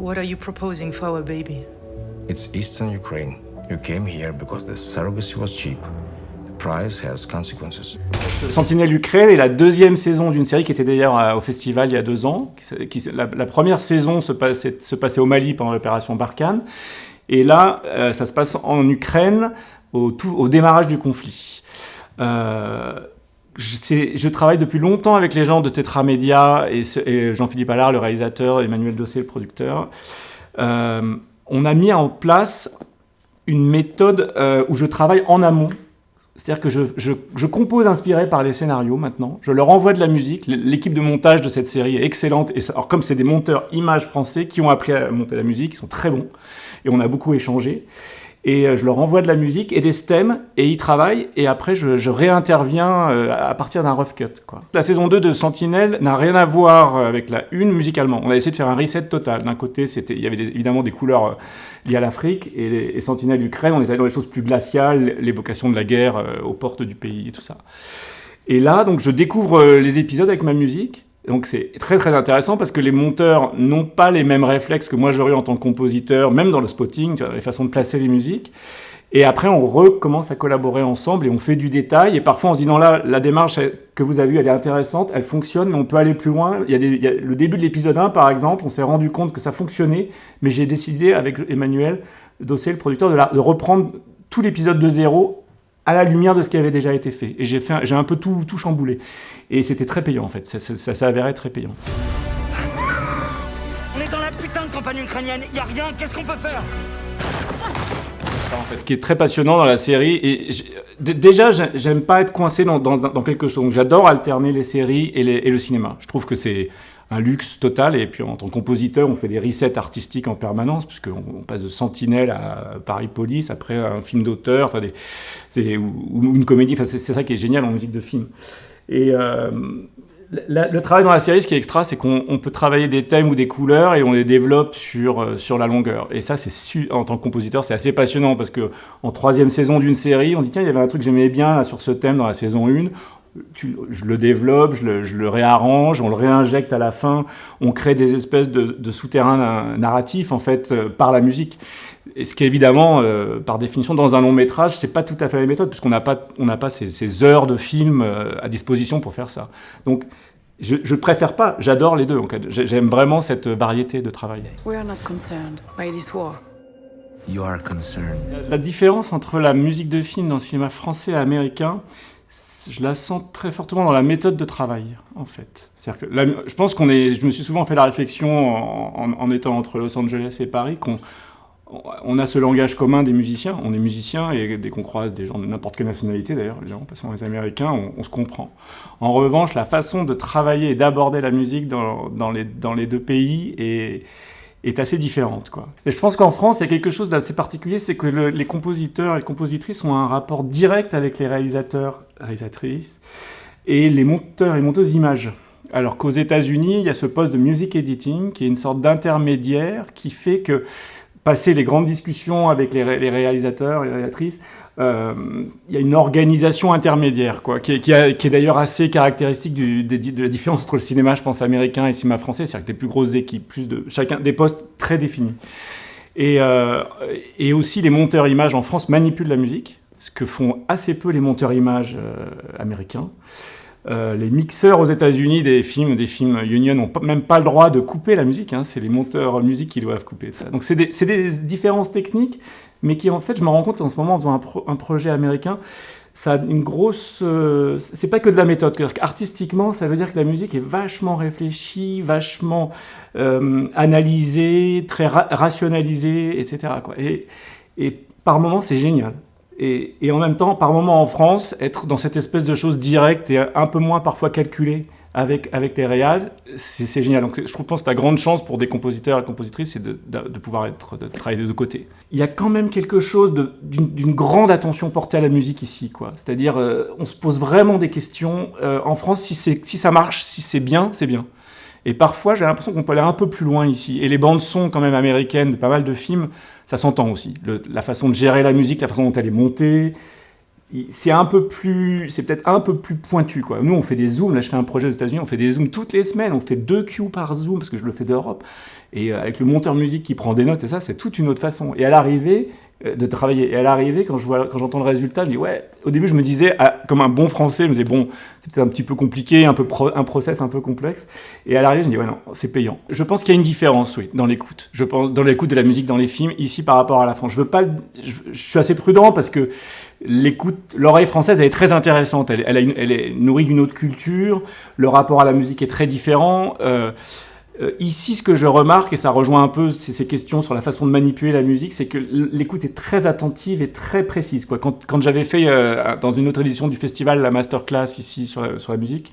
what are you proposing for our baby? It's Eastern Ukraine. You came here because the surrogacy was cheap. The price has consequences. Sentinelle Ukraine est la deuxième saison d'une série qui était d'ailleurs au festival il y a 2 ans. La première saison se passait au Mali pendant l'opération Barkhane. Et là, ça se passe en Ukraine au démarrage du conflit. Je travaille depuis longtemps avec les gens de Tetra Media et Jean-Philippe Allard, le réalisateur, Emmanuel Dossé, le producteur. On a mis en place une méthode où je travaille en amont. C'est-à-dire que je compose inspiré par les scénarios maintenant. Je leur envoie de la musique. L'équipe de montage de cette série est excellente. Alors, comme c'est des monteurs images français qui ont appris à monter la musique, ils sont très bons. Et on a beaucoup échangé. Et je leur envoie de la musique et des stems, et ils travaillent, et après je réinterviens à partir d'un rough cut, quoi. La saison 2 de Sentinelle n'a rien à voir avec la 1 musicalement. On a essayé de faire un reset total. D'un côté, il y avait évidemment des couleurs liées à l'Afrique, et Sentinelle Ukraine, on est allé dans les choses plus glaciales, l'évocation de la guerre aux portes du pays et tout ça. Et là, donc, je découvre les épisodes avec ma musique. Donc c'est très très intéressant parce que les monteurs n'ont pas les mêmes réflexes que moi j'aurais en tant que compositeur, même dans le spotting, tu vois, les façons de placer les musiques. Et après on recommence à collaborer ensemble et on fait du détail. Et parfois on se dit non, là la démarche que vous avez vue elle est intéressante, elle fonctionne, mais on peut aller plus loin. Il y a le début de l'épisode 1 par exemple, on s'est rendu compte que ça fonctionnait, mais j'ai décidé avec Emmanuel Dossé, le producteur, de reprendre tout l'épisode de zéro à la lumière de ce qui avait déjà été fait. Et j'ai un peu tout chamboulé. Et c'était très payant, en fait. Ça s'est avéré très payant. On est dans la putain de campagne ukrainienne. Y a rien, qu'est-ce qu'on peut faire? Ça, en fait, ce qui est très passionnant dans la série, et déjà, j'aime pas être coincé dans quelque chose. Donc, j'adore alterner les séries et le cinéma. Je trouve que c'est un luxe total, et puis en tant que compositeur, on fait des resets artistiques en permanence, puisqu'on passe de Sentinelle à Paris Police, après un film d'auteur, enfin ou une comédie, enfin, c'est ça qui est génial en musique de film. Et le travail dans la série, ce qui est extra, c'est qu'on peut travailler des thèmes ou des couleurs et on les développe sur la longueur. Et ça, en tant que compositeur, c'est assez passionnant, parce qu'en 3e saison d'une série, on dit tiens, il y avait un truc que j'aimais bien là, sur ce thème dans la saison 1, je le développe, je le réarrange, on le réinjecte à la fin, on crée des espèces de souterrains narratifs en fait par la musique. Et ce qui est évidemment, par définition, dans un long métrage, c'est pas tout à fait la méthode, puisqu'on n'a pas ces heures de film à disposition pour faire ça. Donc je préfère pas, j'adore les deux. En fait. J'aime vraiment cette variété de travail. We are not concerned by this war. You are concerned. La différence entre la musique de film dans le cinéma français et américain, je la sens très fortement dans la méthode de travail, en fait. C'est-à-dire que je pense je me suis souvent fait la réflexion en étant entre Los Angeles et Paris, qu'on a ce langage commun des musiciens. On est musiciens et dès qu'on croise des gens de n'importe quelle nationalité, d'ailleurs, les gens passant les Américains, on se comprend. En revanche, la façon de travailler et d'aborder la musique dans les deux pays est assez différente, quoi. Et je pense qu'en France, il y a quelque chose d'assez particulier, c'est que les compositeurs et les compositrices ont un rapport direct avec les réalisateurs, réalisatrices, et les monteurs et monteuses images. Alors qu'aux États-Unis, il y a ce poste de music editing, qui est une sorte d'intermédiaire qui fait que, passer les grandes discussions avec les réalisateurs et les réalisatrices, il y a une organisation intermédiaire, quoi, qui est d'ailleurs assez caractéristique de la différence entre le cinéma, je pense, américain et le cinéma français, c'est-à-dire que des plus grosses équipes, chacun des postes très définis. Et aussi, les monteurs images en France manipulent la musique, ce que font assez peu les monteurs images américains. Les mixeurs aux États-Unis des films Union n'ont même pas le droit de couper la musique, hein, c'est les monteurs musique qui doivent couper ça. Donc c'est des différences techniques, mais qui en fait, je me rends compte en ce moment en faisant un projet américain, ça a une grosse... c'est pas que de la méthode, artistiquement, ça veut dire que la musique est vachement réfléchie, vachement analysée, très rationalisée, etc., quoi. Et par moments, c'est génial. Et en même temps, par moment en France, être dans cette espèce de chose directe et un peu moins parfois calculée avec les réals, c'est génial. Donc je pense que la grande chance pour des compositeurs et compositrices, c'est de pouvoir de travailler des deux côtés. Il y a quand même quelque chose d'une grande attention portée à la musique ici, quoi. C'est-à-dire, on se pose vraiment des questions. En France, si ça marche, si c'est bien, c'est bien. Et parfois, j'ai l'impression qu'on peut aller un peu plus loin ici. Et les bandes-son quand même américaines de pas mal de films, ça s'entend aussi. La façon de gérer la musique, la façon dont elle est montée. c'est peut-être un peu plus pointu, quoi. Nous, on fait des zooms. Là, je fais un projet aux États-Unis, on fait des zooms toutes les semaines. On fait 2 cues par zoom parce que je le fais d'Europe. Et avec le monteur musique qui prend des notes et ça, c'est toute une autre façon. Et à l'arrivée de travailler, et à l'arrivée, quand j'entends le résultat, je dis ouais. Au début, je me disais, comme un bon Français, je me disais bon, c'est peut-être un petit peu compliqué, un process un peu complexe. Et à l'arrivée, je me dis ouais non, c'est payant. Je pense qu'il y a une différence, oui, dans l'écoute. Je pense dans l'écoute de la musique dans les films ici par rapport à la France. Je suis assez prudent parce que l'oreille française, elle est très intéressante. Elle est nourrie d'une autre culture. Le rapport à la musique est très différent. Ici, ce que je remarque, et ça rejoint un peu ces questions sur la façon de manipuler la musique, c'est que l'écoute est très attentive et très précise, quoi. Quand j'avais fait, dans une autre édition du festival, la masterclass ici sur la musique,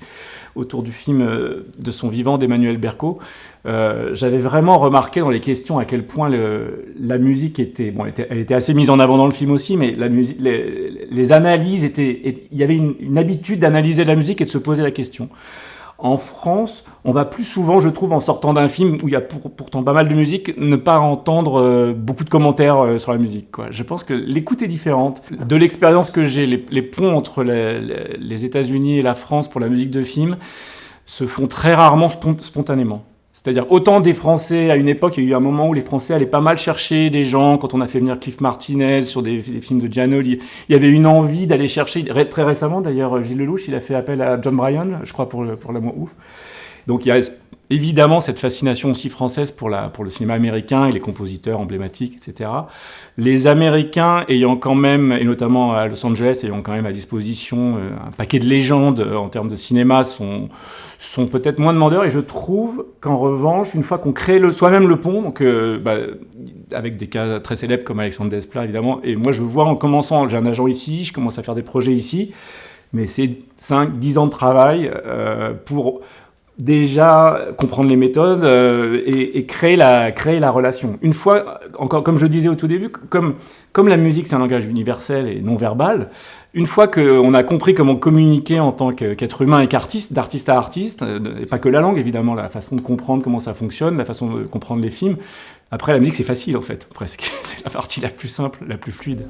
autour du film de son vivant d'Emmanuel Berco, j'avais vraiment remarqué dans les questions à quel point la musique était... Bon, elle était assez mise en avant dans le film aussi, mais la musique, les analyses il y avait une habitude d'analyser la musique et de se poser la question. En France, on va plus souvent, je trouve, en sortant d'un film où il y a pourtant pas mal de musique, ne pas entendre beaucoup de commentaires sur la musique, quoi. Je pense que l'écoute est différente. De l'expérience que j'ai, les ponts entre les États-Unis et la France pour la musique de film se font très rarement spontanément. C'est-à-dire, autant des Français, à une époque, il y a eu un moment où les Français allaient pas mal chercher des gens, quand on a fait venir Cliff Martinez sur des films de Giannoli, il y avait une envie d'aller chercher, très récemment d'ailleurs, Gilles Lelouch, il a fait appel à John Bryan, je crois, pour l'amour ouf. Donc il y a évidemment cette fascination aussi française pour le cinéma américain et les compositeurs emblématiques, etc. Les Américains ayant quand même, et notamment à Los Angeles, ayant quand même à disposition un paquet de légendes en termes de cinéma, sont peut-être moins demandeurs. Et je trouve qu'en revanche, une fois qu'on crée soi-même le pont, donc, avec des cas très célèbres comme Alexandre Desplat, évidemment, et moi je vois en commençant, j'ai un agent ici, je commence à faire des projets ici, mais c'est 5-10 ans de travail pour... déjà comprendre les méthodes et créer la relation. Une fois, encore comme je disais au tout début, comme la musique c'est un langage universel et non verbal, une fois qu'on a compris comment communiquer en tant qu'être humain et qu'artiste, d'artiste à artiste, et pas que la langue évidemment, la façon de comprendre comment ça fonctionne, la façon de comprendre les films, après la musique c'est facile en fait, presque. C'est la partie la plus simple, la plus fluide.